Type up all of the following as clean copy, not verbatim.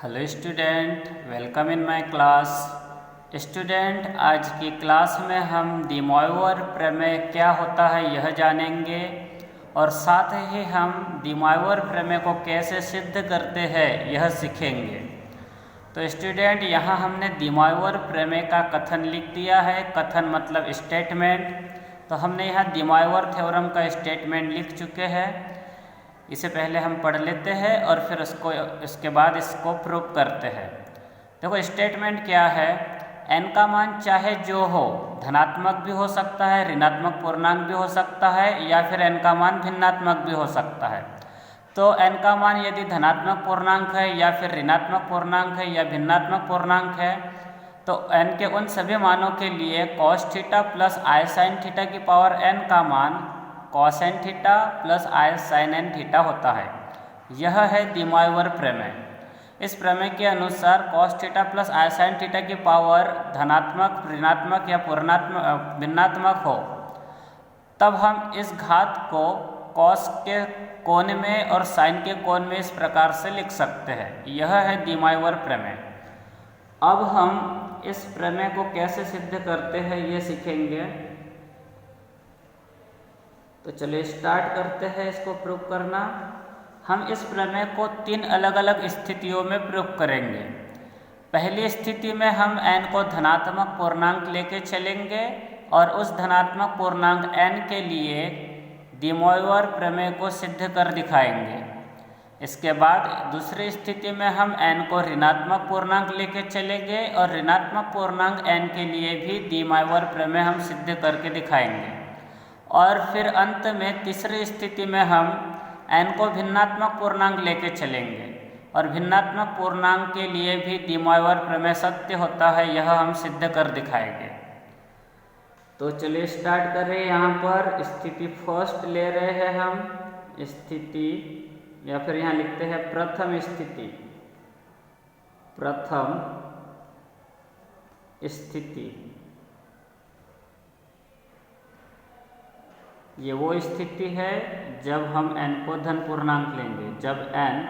Hello student, welcome in my class. Student, आज की class में हम डी मॉयवर प्रमेय क्या होता है यह जानेंगे और साथ ही हम डी मॉयवर प्रमेय को कैसे सिद्ध करते हैं यह सीखेंगे। तो स्टूडेंट, यहाँ हमने डी मॉयवर प्रमेय का कथन लिख दिया है। कथन मतलब स्टेटमेंट। तो हमने यहाँ डी मॉयवर थ्योरम का स्टेटमेंट लिख चुके हैं। इसे पहले हम पढ़ लेते हैं और फिर इसके बाद इसको प्रूव करते हैं। देखो, स्टेटमेंट क्या है। n का मान चाहे जो हो, धनात्मक भी हो सकता है, ऋणात्मक पूर्णांक भी हो सकता है, या फिर n का मान भिन्नात्मक भी हो सकता है। तो n का मान यदि धनात्मक पूर्णांक है या फिर ऋणात्मक पूर्णांक है या भिन्नात्मक पूर्णांक है, तो n के उन सभी मानों के लिए cos थीटा प्लस आई साइन थीटा की पावर n का मान cos n थीटा प्लस आई साइन n थीटा होता है। यह है डी मॉयवर प्रमेय। इस प्रमेय के अनुसार cos थीटा प्लस आई साइन थीटा की पावर धनात्मक, ऋणात्मक या पूर्णात्मक, भिन्नात्मक हो, तब हम इस घात को cos के कोण में और sin के कोण में इस प्रकार से लिख सकते हैं। यह है डी मॉयवर प्रमेय। अब हम इस प्रमेय को कैसे सिद्ध करते हैं ये सीखेंगे। तो चलिए स्टार्ट करते हैं इसको प्रूव करना। हम इस प्रमेय को 3 अलग अलग स्थितियों में प्रूव करेंगे। पहली स्थिति में हम n को धनात्मक पूर्णांक लेके चलेंगे और उस धनात्मक पूर्णांक n के लिए डी मॉयवर प्रमेय को सिद्ध कर दिखाएंगे। इसके बाद दूसरी स्थिति में हम n को ऋणात्मक पूर्णांक लेके चलेंगे और ऋणात्मक पूर्णांक n के लिए भी डी मॉयवर प्रमेय हम सिद्ध करके दिखाएंगे। और फिर अंत में तीसरी स्थिति में हम n को भिन्नात्मक पूर्णांक लेके चलेंगे और भिन्नात्मक पूर्णांक के लिए भी डी मॉयवर प्रमेय सत्य होता है, यह हम सिद्ध कर दिखाएंगे। तो चलिए स्टार्ट करें। यहाँ पर स्थिति फर्स्ट ले रहे हैं हम, स्थिति, या फिर यहाँ लिखते हैं प्रथम स्थिति। प्रथम स्थिति ये वो स्थिति है जब हम n को धन पूर्णांक लेंगे। जब n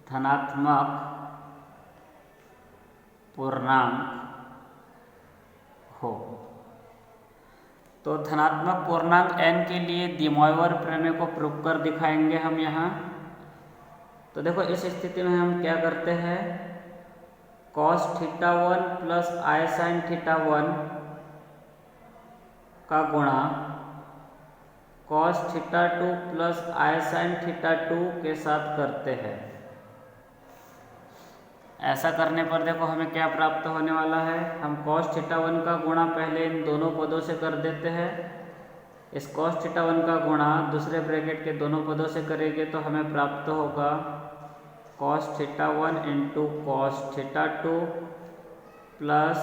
धनात्मक पूर्णांक हो, तो धनात्मक पूर्णांक n के लिए डी मॉयवर प्रमेय को प्रूव कर दिखाएंगे हम यहाँ। तो देखो, इस स्थिति में हम क्या करते हैं, cos थीटा 1 प्लस आई साइन थीटा 1 का गुणा cos थीटा 2 प्लस आई साइन थीटा 2 के साथ करते हैं। ऐसा करने पर देखो हमें क्या प्राप्त होने वाला है। हम cos थीटा 1 का गुणा पहले इन दोनों पदों से कर देते हैं। इस cos थीटा 1 का गुणा दूसरे ब्रैकेट के दोनों पदों से करेंगे तो हमें प्राप्त होगा cos theta 1 into cos theta 2 plus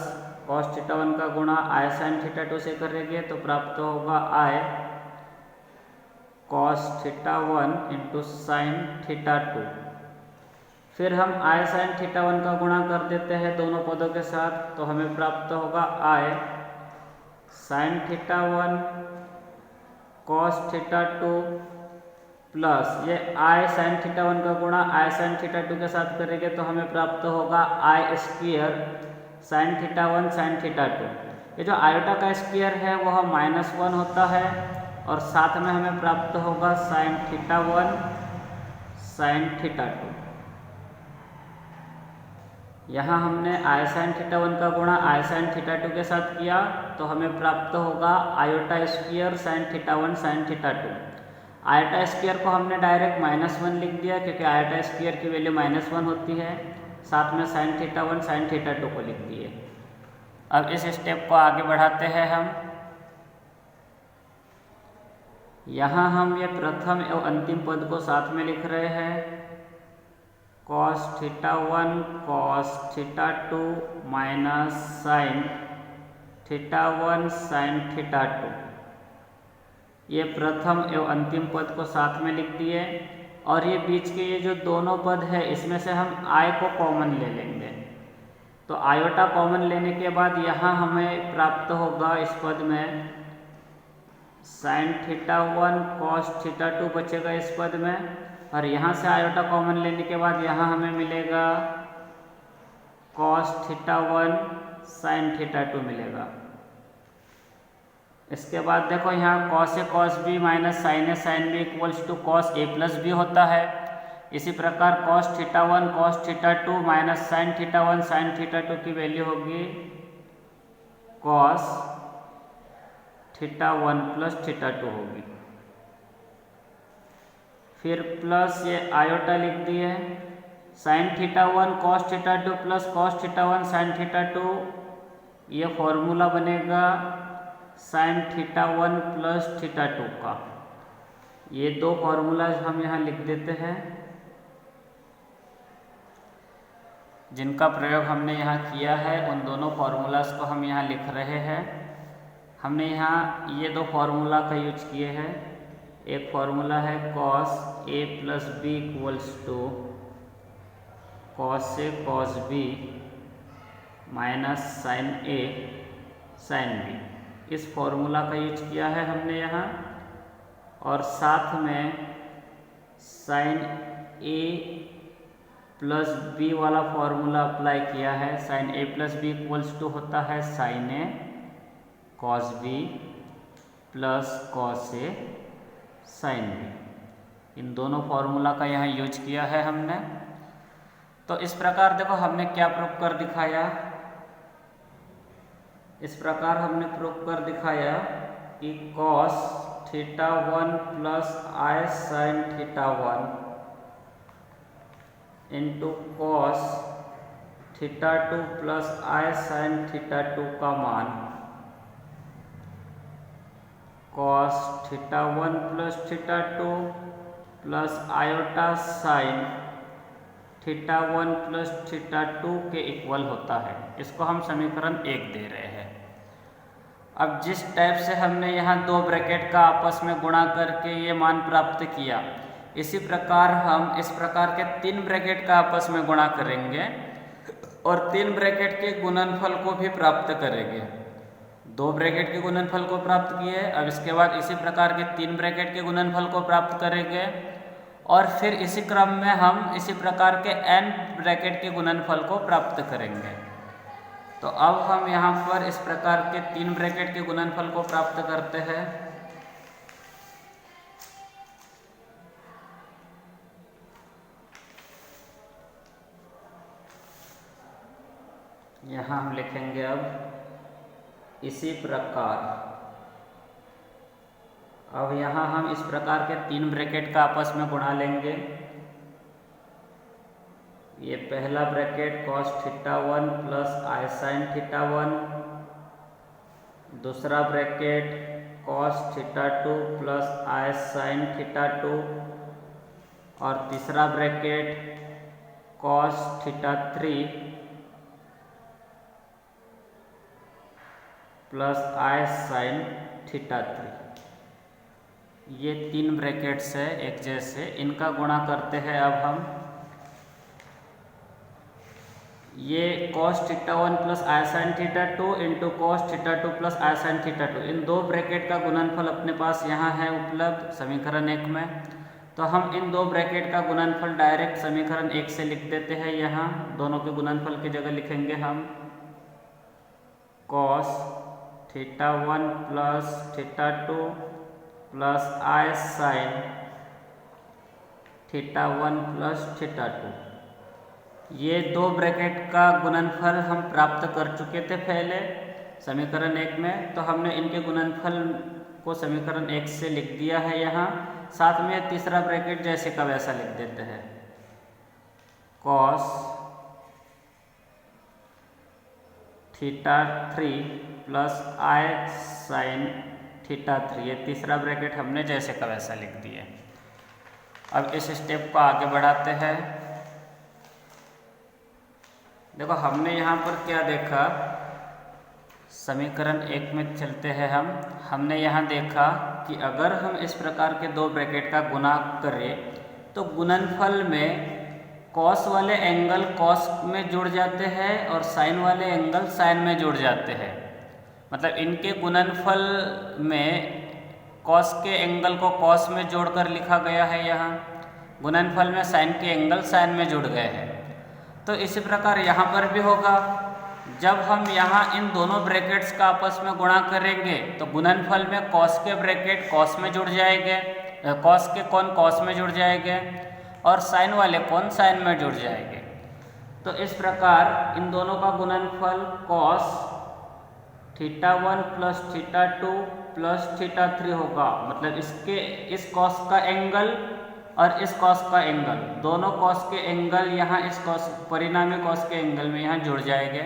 cos theta 1 का गुणा आई साइन थीटा 2 से करेंगे तो प्राप्त होगा आई cos theta 1 into sine theta 2। फिर हम आई साइन थीटा 1 का गुणा कर देते हैं दोनों पदों के साथ, तो हमें प्राप्त होगा I sine theta 1 cos theta 2 plus ये आई साइन थीटा 1 का गुणा आई साइन थीटा 2 के साथ करेंगे तो हमें प्राप्त होगा I square sine theta 1 sine theta 2। ये जो आयोटा का स्क्वायर है वह -1 होता है और साथ में हमें प्राप्त होगा साइन थीटा 1 साइन थीटा 2। यहाँ हमने आई साइन थीटा 1 का गुणा आई साइन थीटा 2 के साथ किया तो हमें प्राप्त होगा iota square sine theta 1 sine theta 2। Iota square को हमने डायरेक्ट -1 लिख दिया क्योंकि आयोटा स्क्वायर की वैल्यू -1 होती है। साथ में साइन थीटा 1 साइन थीटा 2 को लिख दिए। अब इस स्टेप को आगे बढ़ाते हैं हम। यहाँ हम ये प्रथम एवं अंतिम पद को साथ में लिख रहे हैं। cos theta 1 cos theta 2 minus sine theta 1 sine theta 2, ये प्रथम एवं अंतिम पद को साथ में लिख दिए। और ये बीच के ये जो दोनों पद है इसमें से हम आई को कॉमन ले लेंगे। तो आयोटा कॉमन लेने के बाद यहाँ हमें प्राप्त होगा इस पद में साइन थीटा 1 cos थीटा 2 बचेगा इस पद में, और यहाँ से आयोटा कॉमन लेने के बाद यहाँ हमें मिलेगा cos θ1 sin θ2 मिलेगा। इसके बाद देखो यहाँ cos A cos B minus sin A sin B equals to cos A plus B होता है। इसी प्रकार cos θ1 cos θ2 minus sin θ1 sin θ2 की वैल्यू होगी cos θ1 प्लस θ2 होगी। फिर प्लस ये आयोटा लिख दिए, sin θ1 cos θ2 plus cos θ1 sin θ2, ये फॉर्मूला बनेगा sin θ1 प्लस θ2 का। ये दो फॉर्मूलाज हम यहाँ लिख देते हैं जिनका प्रयोग हमने यहाँ किया है। उन दोनों फार्मूलाज को हम यहाँ लिख रहे हैं। हमने यहाँ ये दो फार्मूला का यूज किए हैं। एक फार्मूला है cos A plus B equals to cos A cos B minus sin A sin B, इस फार्मूला का यूज किया है हमने यहाँ। और साथ में sin A प्लस B वाला फार्मूला अप्लाई किया है। sin A plus B equals to होता है sin A cos B plus cos A sin B। इन दोनों फार्मूला का यहाँ यूज किया है हमने। तो इस प्रकार देखो हमने क्या प्रूव कर दिखाया। इस प्रकार हमने प्रूव कर दिखाया कि cos θ1 plus I sin θ1 into cos θ2 plus I sin θ2 का मान cos θ1 plus θ2 plus iota sin θ1 plus θ2 के इक्वल होता है। इसको हम समीकरण 1 दे रहे हैं। अब जिस टाइप से हमने यहाँ दो ब्रैकेट का आपस में गुणा करके ये मान प्राप्त किया, इसी प्रकार हम इस प्रकार के तीन ब्रैकेट का आपस में गुणा करेंगे और तीन ब्रैकेट के गुणनफल को भी प्राप्त करेंगे। दो ब्रैकेट के गुणनफल को प्राप्त किए, अब इसके बाद इसी प्रकार के तीन ब्रैकेट के गुणनफल को प्राप्त करेंगे और फिर इसी क्रम में हम इसी प्रकार के n ब्रैकेट के गुणनफल को प्राप्त करेंगे। तो अब हम यहाँ पर इस प्रकार के तीन ब्रैकेट के गुणनफल को प्राप्त करते हैं। यहाँ हम लिखेंगे अब इसी प्रकार। अब यहाँ हम इस प्रकार के तीन ब्रैकेट का आपस में गुणा लेंगे। ये पहला bracket cos θ1 plus I sin θ1, दूसरा bracket cos θ2 plus I sin θ2 और तीसरा bracket cos θ3 plus I sin θ3। ये तीन ब्रैकेट्स है एक जैसे, इनका गुणा करते हैं। अब हम ये cos θ1 plus I sin θ2 into cos θ2 plus I sin θ2, इन दो ब्रैकेट का गुणनफल अपने पास यहाँ है उपलब्ध समीकरण 1 में। तो हम इन दो ब्रैकेट का गुणनफल डायरेक्ट समीकरण 1 से लिख देते हैं। यहाँ दोनों के गुणनफल की जगह लिखेंगे हम cos θ1 plus θ2 plus I sin θ1 plus θ2। ये दो ब्रैकेट का गुणनफल हम प्राप्त कर चुके थे पहले समीकरण 1 में। तो हमने इनके गुणनफल को समीकरण 1 से लिख दिया है यहाँ। साथ में तीसरा ब्रैकेट जैसे का वैसा लिख देते हैं cos θ3 प्लस I sin θ3, ये तीसरा ब्रैकेट हमने जैसे का वैसा लिख दिया। अब इस स्टेप को आगे बढ़ाते हैं। देखो हमने यहाँ पर क्या देखा, समीकरण 1 में चलते हैं हमने यहाँ देखा कि अगर हम इस प्रकार के दो ब्रैकेट का गुणा करें तो गुणनफल में कॉस वाले एंगल कॉस में जुड़ जाते हैं और साइन वाले एंगल साइन में जुड़ जाते हैं। मतलब इनके गुणनफल में कॉस के एंगल को कॉस में जोड़कर लिखा गया है यहाँ। गुणनफल में साइन के एंगल साइन में जुड़ गए हैं। तो इसी प्रकार यहाँ पर भी होगा, जब हम यहाँ इन दोनों ब्रैकेट्स का आपस में गुणा करेंगे तो गुणनफल में कॉस के ब्रैकेट कॉस में जुड़ जाएंगे, कॉस के कौन कॉस में जुड़ जाएंगे और साइन वाले कौन साइन में जुड़ जाएंगे। तो इस प्रकार इन दोनों का गुणनफल कॉस θ1 प्लस θ2 प्लस θ3 होगा। मतलब इस कॉस का एंगल और इस कॉस का एंगल, दोनों कॉस के एंगल यहाँ इस कॉस परिणामी कॉस के एंगल में यहाँ जुड़ जाएंगे।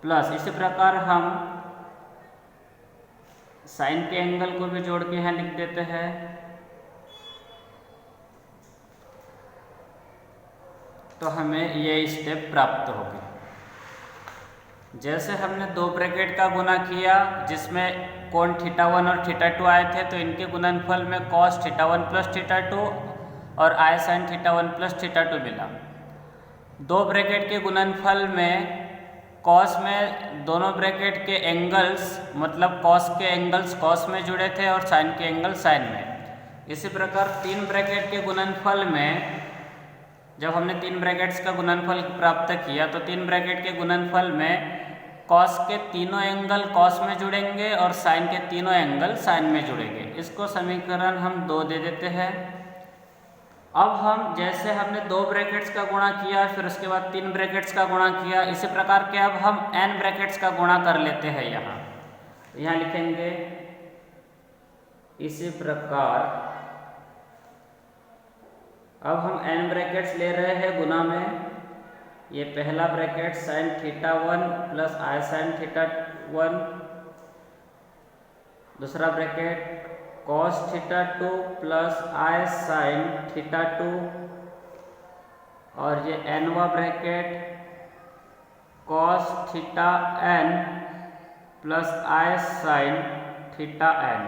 प्लस इसी प्रकार हम साइन के एंगल को भी जोड़ के यहाँ लिख देते हैं। तो हमें ये स्टेप प्राप्त होगी। जैसे हमने दो ब्रैकेट का गुना किया जिसमें कोण θ1 और θ2 आए थे, तो इनके गुणनफल में cos θ1 प्लस θ2 और आय sin θ1 प्लस θ2 मिला। दो ब्रैकेट के गुणनफल में कॉस में दोनों ब्रैकेट के एंगल्स, मतलब कॉस के एंगल्स कॉस में जुड़े थे और साइन के एंगल साइन में। इसी प्रकार तीन ब्रैकेट के गुणनफल में जब हमने तीन ब्रैकेट्स का गुणनफल प्राप्त किया तो तीन ब्रैकेट के गुणनफल में कॉस के तीनों एंगल कॉस में जुड़ेंगे और साइन के तीनों एंगल साइन में जुड़ेंगे। इसको समीकरण हम 2 दे देते हैं। अब हम जैसे हमने दो ब्रैकेट्स का गुणा किया फिर उसके बाद तीन ब्रैकेट्स का गुणा किया, इसी प्रकार के अब हम n ब्रैकेट्स का गुणा कर लेते हैं। यहाँ लिखेंगे इसी प्रकार अब हम n ब्रैकेट्स ले रहे हैं गुना में। ये पहला bracket sin θ1 plus I sin θ1, दूसरा bracket cos θ2 plus I sin θ2 और ये nवा bracket cos θn plus I sin θn।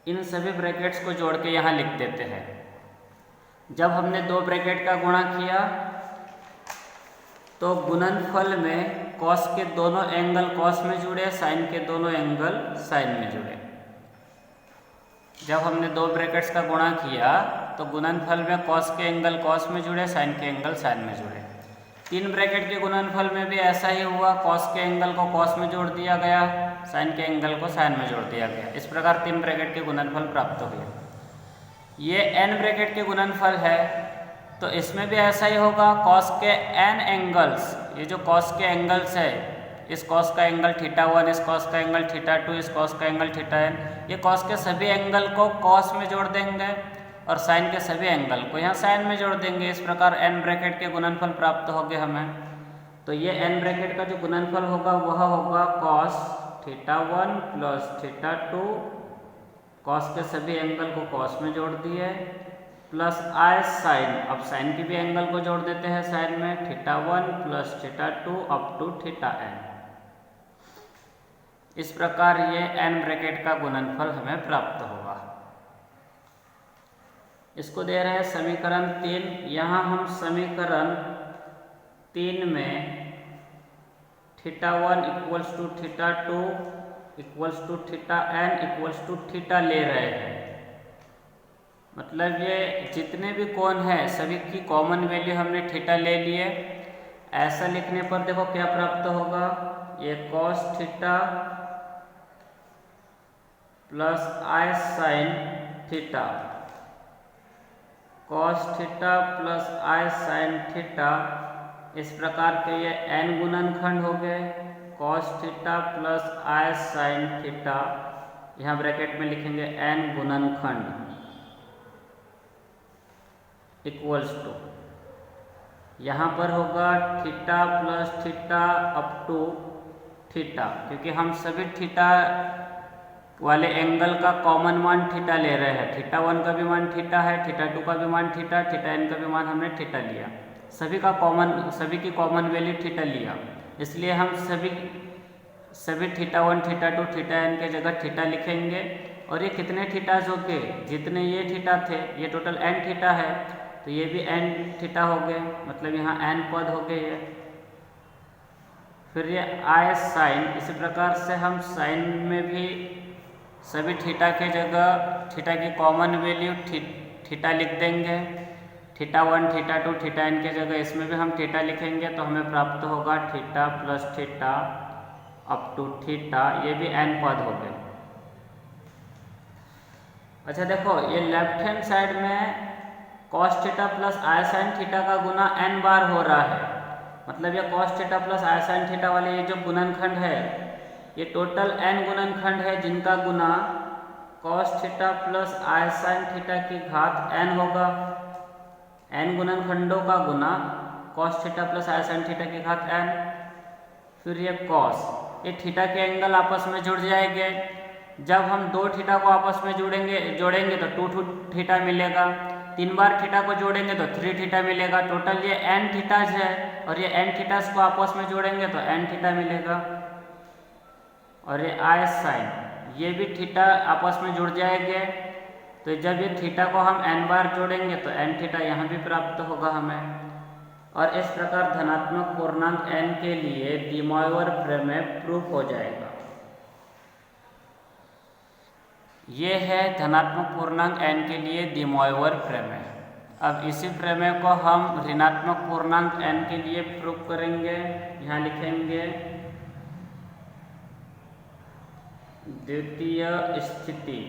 इन सभी ब्रैकेट्स को जोड़ के यहाँ लिख देते हैं। जब हमने दो ब्रैकेट का गुणा किया तो गुणनफल में कॉस के दोनों एंगल कॉस में जुड़े, साइन के दोनों एंगल साइन में जुड़े। जब हमने दो ब्रैकेट्स का गुणा किया तो गुणनफल में कॉस के एंगल कॉस में जुड़े, साइन के एंगल साइन में जुड़े। तीन ब्रैकेट के गुणनफल में भी ऐसा ही हुआ, कॉस के एंगल को कॉस में जोड़ दिया गया, साइन के एंगल को साइन में जोड़ दिया गया। इस प्रकार तीन ब्रैकेट के गुणनफल प्राप्त हुए। ये n ब्रैकेट के गुणनफल है तो इसमें भी ऐसा ही होगा। कॉस के n एंगल्स, ये जो कॉस के एंगल्स है, इस कॉस का एंगल θ1, इस कॉस का एंगल θ2, इस कॉस का एंगल θn, ये कॉस के सभी एंगल को कॉस में जोड़ देंगे और साइन के सभी एंगल को यहाँ साइन में जोड़ देंगे। इस प्रकार n ब्रैकेट के गुणनफल प्राप्त हो गए हमें। तो ये n ब्रैकेट का जो गुणनफल होगा वह होगा cos θ1 प्लस θ2, कॉस के सभी एंगल को कॉस में जोड़ दिए, प्लस आय साइन, अब साइन के भी एंगल को जोड़ देते हैं साइन में, θ1 प्लस θ2 अप टू θn। इस प्रकार ये n ब्रैकेट का गुणनफल हमें प्राप्त होगा। इसको दे रहे हैं समीकरण 3। यहाँ हम समीकरण 3 में θ1 equals to θ2 equals to θn equals to θ ले रहे हैं। मतलब ये जितने भी कोण हैं सभी की कॉमन वैल्यू हमने θ ले लिए। ऐसा लिखने पर देखो क्या प्राप्त होगा, ये cos θ plus I sine θ, cos θ plus I sine θ। इस प्रकार के ये n गुणनखंड हो गए। cos θ प्लस आय साइन θ, यहाँ ब्रैकेट में लिखेंगे n गुणनखंड इक्वल्स टू, यहाँ पर होगा θ प्लस θ अप टू θ, क्योंकि हम सभी θ वाले एंगल का कॉमन मान θ ले रहे हैं। θ1 का भी मान θ है, θ2 का भी मान θ, θn का भी मान हमने θ लिया। सभी की कॉमन वैल्यू θ लिया, इसलिए हम सभी θ1 θ2 θn के जगह θ लिखेंगे। और ये कितने θs हो गए, जितने ये θ थे, ये टोटल n θ है, तो ये भी n θ हो गए, मतलब यहाँ n पद हो गए ये। फिर ये आय साइन, इसी प्रकार से हम साइन में भी सभी θ के जगह θ की कॉमन वैल्यू θ थीटा लिख देंगे, थीटा 1, थीटा 2, थीटा n के जगह इसमें भी हम थीटा लिखेंगे तो हमें प्राप्त होगा theta plus theta up to theta, ये भी n पद हो गए। अच्छा देखो, ये लेफ्ट हैंड साइड में cos थीटा प्लस आई साइन थीटा का गुना n बार हो रहा है, मतलब ये cos थीटा प्लस आई साइन थीटा वाले ये जो गुणनखंड है ये टोटल n गुणनखंड है जिनका गुना cos थीटा प्लस आई साइन थीटा की घात n होगा। n गुणनखंडों का गुना cos थीटा प्लस आई साइन थीटा की घात n, फिर ये cos, ये थीटा के एंगल आपस में जुड़ जाएंगे। जब हम दो थीटा को आपस में जोड़ेंगे तो 2 थीटा मिलेगा, 3 बार थीटा को जोड़ेंगे तो 3 थीटा मिलेगा। टोटल ये n थीटाज है और ये n थीटाज को आपस में जोड़ेंगे तो n थीटा मिलेगा। और ये आई साइन, ये भी थीटा आपस में जुड़ जाएंगे, तो जब ये थीटा को हम n बार जोड़ेंगे तो n थीटा यहाँ भी प्राप्त होगा हमें। और इस प्रकार धनात्मक पूर्णांक n के लिए डी मॉयवर प्रमेय प्रूफ हो जाएगा। ये है धनात्मक पूर्णांक n के लिए डी मॉयवर प्रमेय। अब इसी प्रमेय को हम ऋणात्मक पूर्णांक n के लिए प्रूफ करेंगे। यहाँ लिखेंगे द्वितीय स्थिति,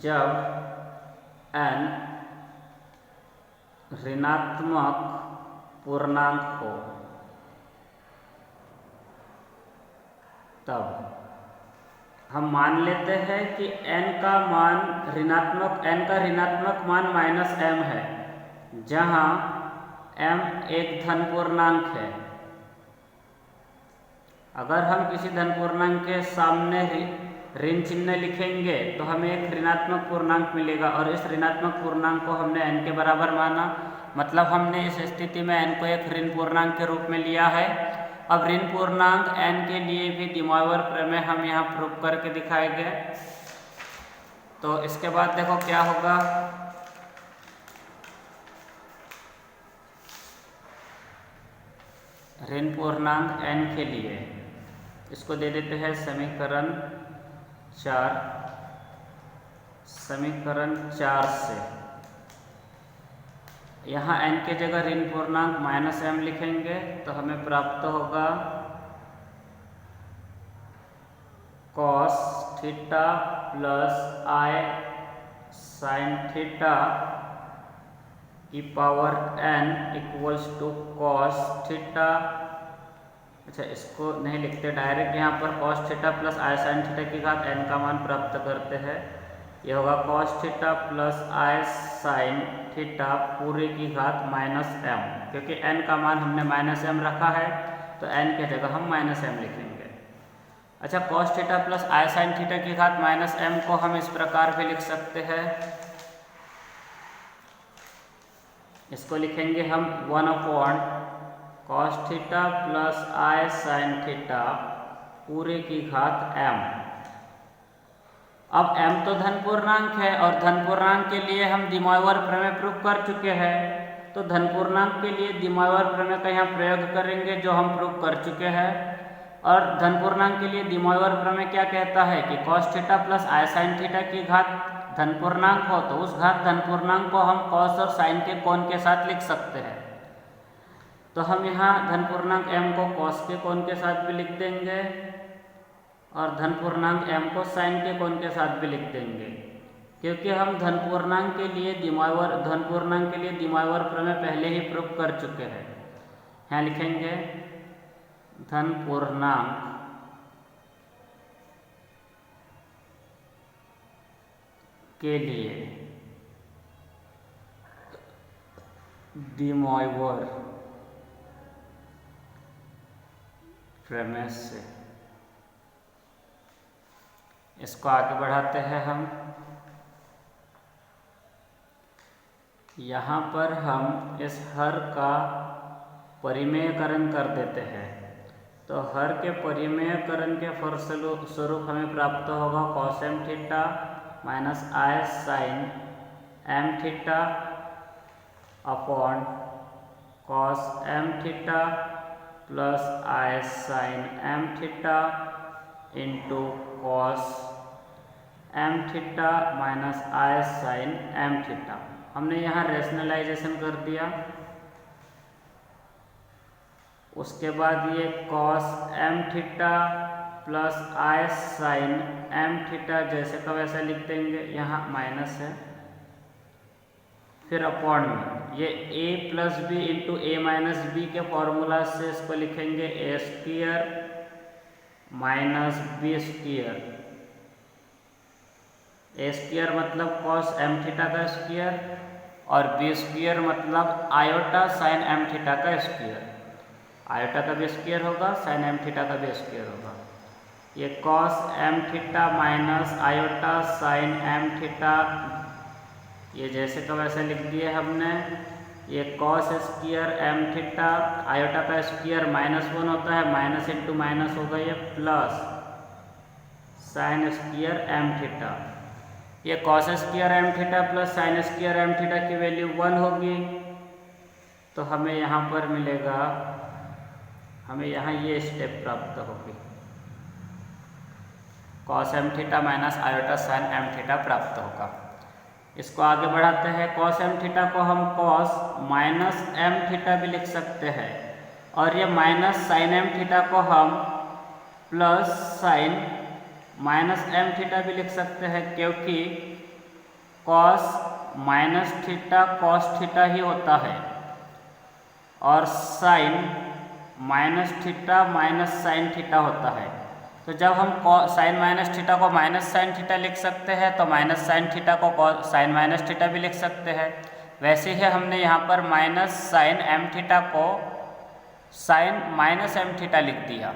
जब n ऋणात्मक पूर्णांक हो तब हम मान लेते हैं कि n का ऋणात्मक मान -m है, जहाँ m एक धन पूर्णांक है। अगर हम किसी धन पूर्णांक के सामने ऋण चिन्ह लिखेंगे तो हमें एक ऋणात्मक पूर्णांक मिलेगा, और इस ऋणात्मक पूर्णांक को हमने n के बराबर माना, मतलब हमने इस स्थिति में n को एक ऋण पूर्णांक के रूप में लिया है। अब ऋण पूर्णांक n के लिए भी डी मॉयवर प्रमेय हम यहाँ प्रूफ करके दिखाएंगे। तो इसके बाद देखो क्या होगा, ऋण पूर्णांक n के लिए इसको दे देते हैं समीकरण 4। समीकरण 4 से यहाँ n के जगह ऋण पूर्णांक -m लिखेंगे तो हमें प्राप्त होगा cos थीटा प्लस आई साइन थीटा की power n equals to cos theta. अच्छा, इसको नहीं लिखते डायरेक्ट, यहाँ पर cos थीटा प्लस आई साइन थीटा की घात n का मान प्राप्त करते हैं। यह होगा cos थीटा प्लस आई साइन थीटा पूरे की घात -m, क्योंकि n का मान हमने -m रखा है तो n के जगह हम -m लिखेंगे। अच्छा, cos थीटा प्लस आई साइन थीटा की घात -m को हम इस प्रकार भी लिख सकते हैं। इसको लिखेंगे हम 1/cos थीटा प्लस आई साइन थीटा पूरे की घात m। अब m तो धन पूर्णांक है और धन पूर्णांक के लिए हम डी मॉयवर प्रमेय प्रूफ कर चुके हैं, तो धन पूर्णांक के लिए डी मॉयवर प्रमेय का यहाँ प्रयोग करेंगे जो हम प्रूफ कर चुके हैं। और धन पूर्णांक के लिए डी मॉयवर प्रमेय क्या कहता है कि cos थीटा प्लस आई साइन थीटा की घात धन पूर्णांक हो तो उस घात धन पूर्णांक को हम cos और sin के कोण के साथ लिख सकते हैं। तो हम यहाँ धन पूर्णांक m को cos के कोण के साथ भी लिख देंगे और धन पूर्णांक m को sin के कोण के साथ भी लिख देंगे, क्योंकि हम धन पूर्णांक के लिए डी मॉयवर प्रमेय पहले ही प्रूफ कर चुके हैं। यहाँ लिखेंगे धन पूर्णांक के लिए डी मॉयवर प्रमेय से इसको आगे बढ़ाते हैं हम। यहाँ पर हम इस हर का परिमेयकरण कर देते हैं, तो हर के परिमेयकरण के फलस्वरूप हमें प्राप्त होगा cos m theta minus I sine m theta upon cos m theta plus I sine m theta into cos M theta minus I sine M theta. हमने यहाँ रेशनलाइजेशन कर दिया। उसके बाद ये कॉस एम थीटा प्लस आई sine M theta जैसे का वैसा लिख देंगे, यहाँ माइनस है, फिर अपॉन में ये a plus B into A minus B के फॉर्मूला से इसको लिखेंगे A square minus B square. A square मतलब कॉस एम थीटा का स्क्वायर और बी स्क्वायर मतलब आयोटा साइन एम थीटा का स्क्वायर। आयोटा का भी स्क्वायर होगा, साइन एम थीटा का भी स्क्वायर होगा। ये cos M theta minus iota sine M theta, ये जैसे का वैसे लिख दिए हमने। ये cos square m theta, iota का स्क्वायर -1 होता है, माइनस इंटू माइनस होगा ये plus sine square m theta. ये cos square m theta plus sine square m theta की वैल्यू 1 होगी, तो हमें यहाँ पर मिलेगा, हमें यहाँ ये स्टेप प्राप्त होगी, cos M theta minus iota sine M theta प्राप्त होगा। इसको आगे बढ़ाते हैं। कॉस एम थीटा को हम कॉस माइनस एम थीटा भी लिख सकते हैं, और ये माइनस साइन एम थीटा को हम plus sine minus m theta भी लिख सकते हैं, क्योंकि cos minus theta cos theta ही होता है और sine minus theta minus sine theta होता है। तो जब हम साइन माइनस थीटा को माइनस साइन थीटा लिख सकते हैं, तो माइनस साइन थीटा को साइन माइनस थीटा भी लिख सकते हैं। वैसे ही हमने यहाँ पर माइनस साइन एम थीटा को साइन माइनस एम थीटा लिख दिया,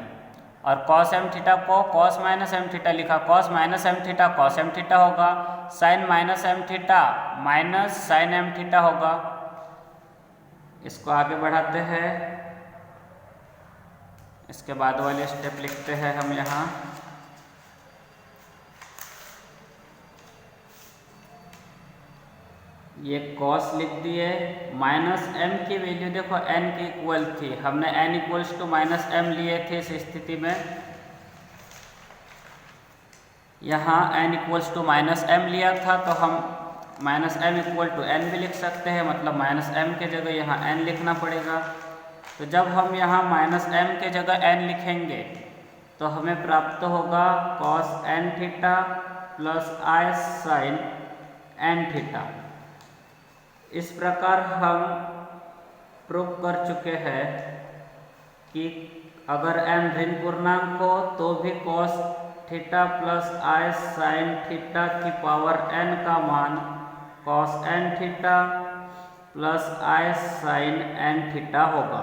और कॉस एम थीटा को कॉस माइनस एम थीटा लिखा। Cos minus m theta cos M theta होगा, sine minus m theta minus sine M theta होगा। इसको आगे बढ़ाते हैं। इसके बाद वाले स्टेप लिखते हैं हम यहाँ। ये कॉस लिख दिए, माइनस एम की वैल्यू देखो एन के इक्वल थी, हमने N equals to minus M लिए थे। इस स्थिति में यहाँ N equals to minus M लिया था, तो हम minus M equal to N भी लिख सकते हैं, मतलब माइनस एम के जगह यहाँ एन लिखना पड़ेगा। तो जब हम यहाँ माइनस एम के जगह एन लिखेंगे, तो हमें प्राप्त होगा कॉस एन थीटा प्लस आई साइन एन थीटा। इस प्रकार हम प्रूव कर चुके हैं कि अगर n ऋण पूर्णांक हो तो भी कॉस थीटा प्लस आई साइन थीटा की पावर n का मान कॉस एन थीटा प्लस आई साइन एन थीटा होगा।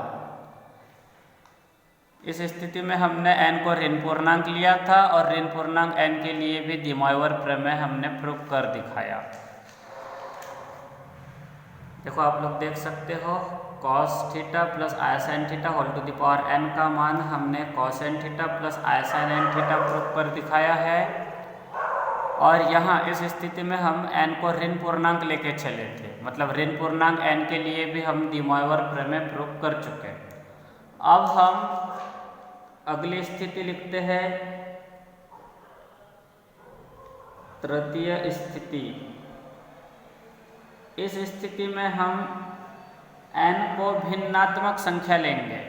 इस स्थिति में हमने n को ऋण पूर्णांक लिया था, और ऋण पूर्णांक n के लिए भी डी मॉयवर प्रमेय हमने प्रूव कर दिखाया। देखो आप लोग देख सकते हो, cos theta plus I sine theta whole to the power n का मान हमने कॉस एन थीटा प्लस आई साइन एन थीटा प्रूव कर दिखाया है। और यहाँ इस स्थिति में हम n को ऋण पूर्णांक लेके चले थे, मतलब ऋण पूर्णांक n के लिए भी हम डी मॉयवर प्रमेय प्रूव कर चुके। अब हम अगली स्थिति लिखते हैं, तृतीय स्थिति। इस स्थिति में हम n को भिन्नात्मक संख्या लेंगे।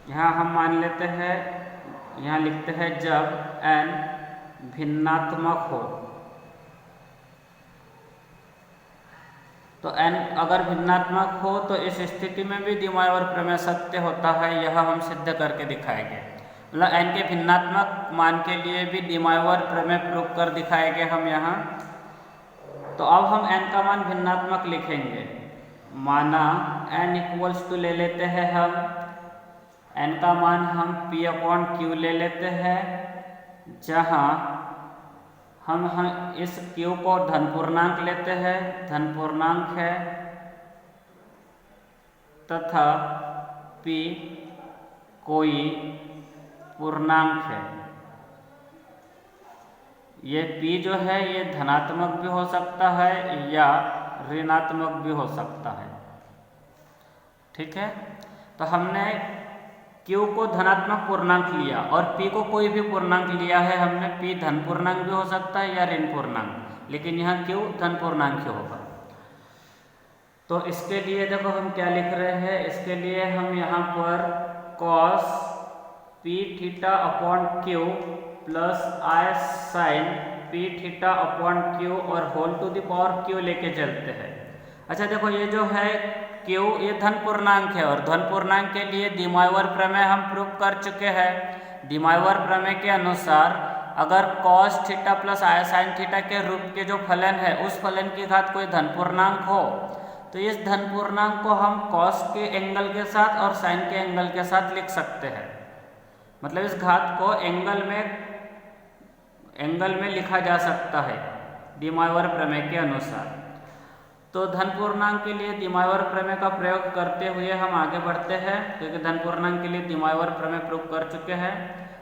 यहाँ हम मान लेते हैं, यहाँ लिखते हैं जब n भिन्नात्मक हो। तो n अगर भिन्नात्मक हो तो इस स्थिति में भी डी मॉयवर प्रमेय सत्य होता है, यह हम सिद्ध करके दिखाएंगे। मतलब n के भिन्नात्मक मान के लिए भी डी मॉयवर प्रमेय प्रूव कर दिखाएंगे हम यहाँ। तो अब हम n का मान भिन्नात्मक लिखेंगे। माना n इक्वल्स टू ले लेते हैं हम, n का मान हम p अपॉन q ले लेते हैं, जहाँ हम इस q को धन पूर्णांक लेते हैं, धन पूर्णांक है, तथा p कोई पूर्णांक है। ये p जो है ये धनात्मक भी हो सकता है या ऋणात्मक भी हो सकता है। ठीक है, तो हमने Q को धनात्मक पूर्णांक लिया और P को कोई भी पूर्णांक लिया है हमने, P धन पूर्णांक भी हो सकता है या ऋण पूर्णांक, लेकिन यहाँ Q धन पूर्णांक ही होगा। तो इसके लिए देखो हम क्या लिख रहे हैं, इसके लिए हम यहाँ पर cos P theta upon Q plus I sine P theta upon Q और whole to the power Q लेके चलते हैं। अच्छा देखो ये जो है Q ये धन पूर्णांक है और धन पूर्णांक के लिए डी मोइवर प्रमेय हम प्रूव कर चुके हैं। डी मोइवर प्रमेय के अनुसार अगर cos theta plus I sine theta के रूप के जो फलन है उस फलन की घात कोई धन पूर्णांक हो तो इस धन पूर्णांक को हम cos के एंगल के साथ और sin के एंगल के साथ लिख सकते हैं। मतलब इस घात को एंगल में लिखा जा सकता है डी मोइवर प्रमेय के अनुसार। तो धन पूर्णांक के लिए डी मोइवर प्रमेय का प्रयोग करते हुए हम आगे बढ़ते हैं, क्योंकि धन पूर्णांक के लिए डी मोइवर प्रमेय प्रूव कर चुके हैं।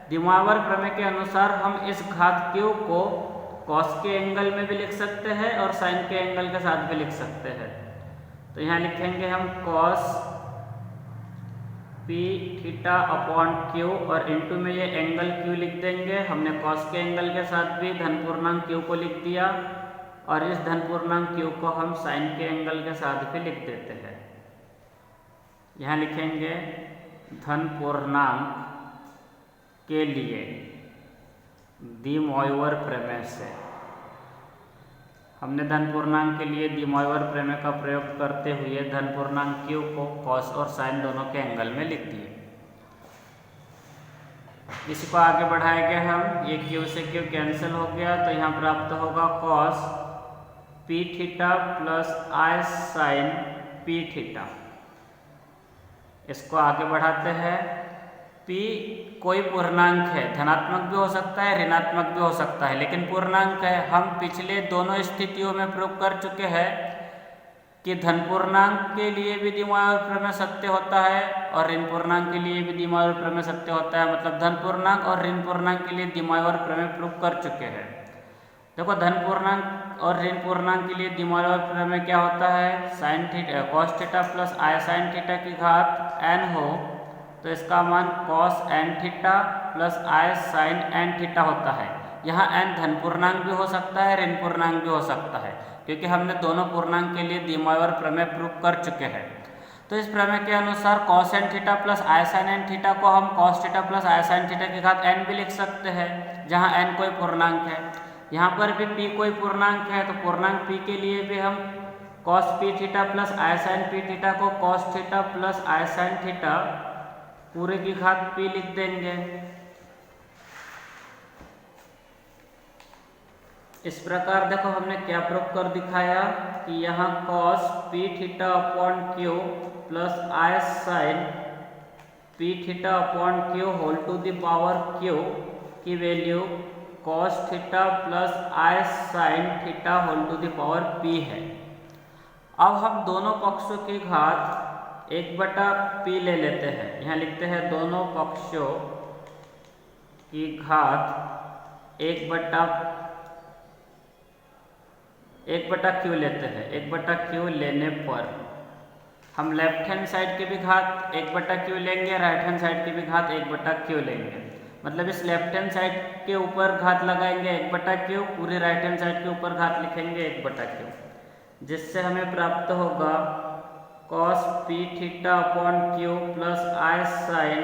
डी मोइवर प्रमेय के अनुसार हम इस घात Q को cos के एंगल में भी लिख सकते हैं और sin के एंगल के साथ भी लिख सकते हैं। तो यहाँ लिखेंगे हम cos P theta upon Q और इनटू में ये एंगल Q लिख देंगे। हमने cos के एंगल के साथ भी धन पूर्णांक Q को लिख दिया और इस धन पूर्णांक Q को हम sin के एंगल के साथ भी लिख देते हैं। यहाँ लिखेंगे धन पूर्णांक के लिए डी मोइवर प्रमेय से हमने धन पूर्णांक के लिए डी मोइवर प्रमेय का प्रयोग करते हुए धन पूर्णांक Q को cos और sin दोनों के एंगल में लिख दिए। इसी को आगे बढ़ाएंगे हम, ये Q से Q कैंसिल हो गया तो यहाँ प्राप्त होगा cos P theta plus I sine P theta. इसको आगे बढ़ाते हैं। P कोई पूर्णांक है, धनात्मक भी हो सकता है ऋणात्मक भी हो सकता है, लेकिन पूर्णांक है। हम पिछले दोनों स्थितियों में प्रूव कर चुके हैं कि धन पूर्णांक के लिए भी डी मोइवर प्रमेय सत्य होता है और ऋण पूर्णांक के लिए भी डी मोइवर प्रमेय सत्य होता है। मतलब धन पूर्णांक और ऋण पूर्णांक के लिए डी मोइवर प्रमेय प्रूव कर चुके हैं। देखो धन पूर्णांक और ऋण पूर्णांक के लिए डी मोइवर प्रमेय क्या होता है, sine theta cos theta plus I sine theta की घात n हो तो इसका मान cos n theta plus I sine n theta होता है। यहाँ n धन पूर्णांक भी हो सकता है ऋण पूर्णांक भी हो सकता है, क्योंकि हमने दोनों पूर्णांक के लिए डी मोइवर प्रमेय प्रूव कर चुके हैं। तो इस प्रमेय के अनुसार cos n theta plus I sine n theta को हम cos theta plus I sine theta की घात n भी लिख सकते हैं, जहाँ n कोई पूर्णांक है। यहाँ पर भी P कोई पूर्णांक है तो पूर्णांक P के लिए भी हम cos P theta plus I sine P theta को cos theta plus I sine theta पूरे की घात P लिख देंगे। इस प्रकार देखो हमने क्या प्रूव कर दिखाया कि यहाँ cos P theta upon Q plus I sine P theta upon Q whole to the power Q की वैल्यू cos theta plus I sine theta whole to the power P है। अब हम दोनों पक्षों की घात 1/P ले लेते हैं। यहाँ लिखते हैं दोनों पक्षों की घात 1/Q लेते हैं। 1/Q लेने पर हम लेफ्ट हैंड साइड की भी घात 1/Q लेंगे, राइट हैंड साइड की भी घात 1/Q लेंगे। मतलब इस लेफ्ट हैंड साइड के ऊपर घात लगाएंगे 1/Q, पूरी राइट हैंड साइड के ऊपर घात लिखेंगे 1/Q, जिससे हमें प्राप्त होगा cos P theta upon Q plus I sine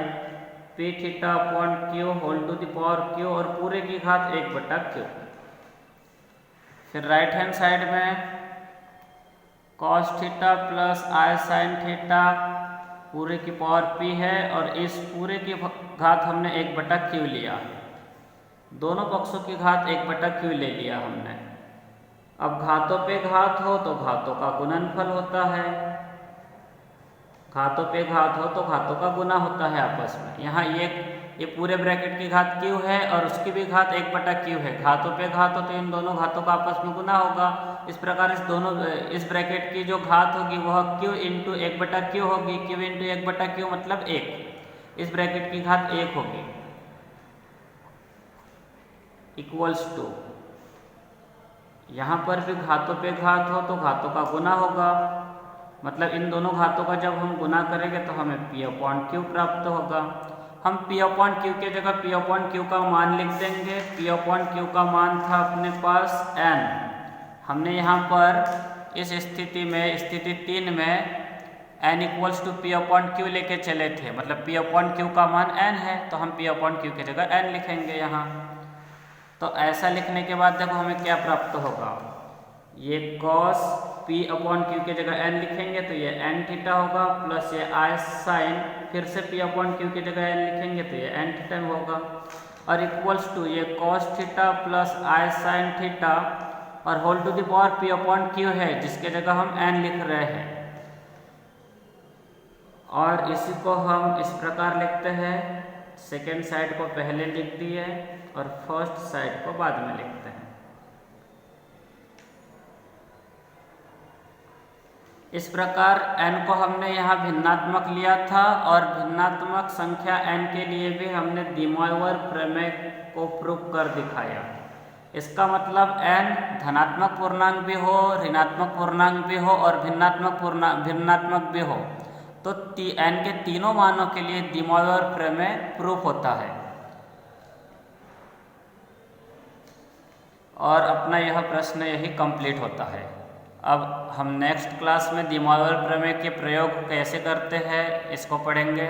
P theta upon Q whole to the power Q और पूरे की घात 1/Q। फिर राइट हैंड साइड में cos theta plus I sine theta पूरे की पावर P है और इस पूरे की घात हमने 1/Q लिया। दोनों पक्षों की घात 1/Q ले लिया हमने। अब घातों पे घात हो तो घातों का गुणनफल होता है, घातों पे घात हो तो घातों का गुना होता है आपस में। यहाँ ये पूरे ब्रैकेट की घात Q है और उसकी भी घात 1/Q है। घातों पे घात हो तो इन दोनों घातों का आपस में गुना होगा। इस प्रकार इस ब्रैकेट की जो घात होगी वह Q इंटू 1/Q होगी। Q इंटू 1/Q मतलब 1। इस ब्रैकेट की घात 1 होगी इक्वल्स टू, यहाँ पर भी घातों पे घात हो तो घातों का गुना होगा। मतलब इन दोनों घातों का जब हम गुना करेंगे तो हमें P/Q प्राप्त होगा। हम P/Q की जगह P/Q का मान लिख देंगे। P/Q का मान था अपने पास n। हमने यहाँ पर इस स्थिति में, स्थिति 3 में n = P/Q लेके चले थे, मतलब P/Q का मान n है तो हम P/Q की जगह n लिखेंगे यहाँ। तो ऐसा लिखने के बाद देखो हमें क्या प्राप्त होगा, ये cos P/Q की जगह n लिखेंगे तो ये n थीटा होगा, प्लस ये I sin फिर से P/Q की जगह n लिखेंगे तो ये n थीटा होगा, और इक्वल्स टू ये cos theta plus I sin theta और whole to the power P/Q है जिसके जगह हम n लिख रहे हैं। और इसी को हम इस प्रकार लिखते हैं, सेकेंड साइड को पहले लिख दिए और फर्स्ट साइड को बाद में लिखते हैं। इस प्रकार n को हमने यहाँ भिन्नात्मक लिया था और भिन्नात्मक संख्या n के लिए भी हमने डी मॉयवर प्रमेय को प्रूव कर दिखाया। इसका मतलब n धनात्मक पूर्णांक भी हो, ऋणात्मक पूर्णांक भी हो और भिन्नात्मक भी हो, तो n के तीनों मानों के लिए डी मॉयवर प्रमेय प्रूफ होता है। और अपना यह प्रश्न यही कंप्लीट होता है। अब हम नेक्स्ट क्लास में डी मॉयवर प्रमेय के प्रयोग कैसे करते हैं इसको पढ़ेंगे।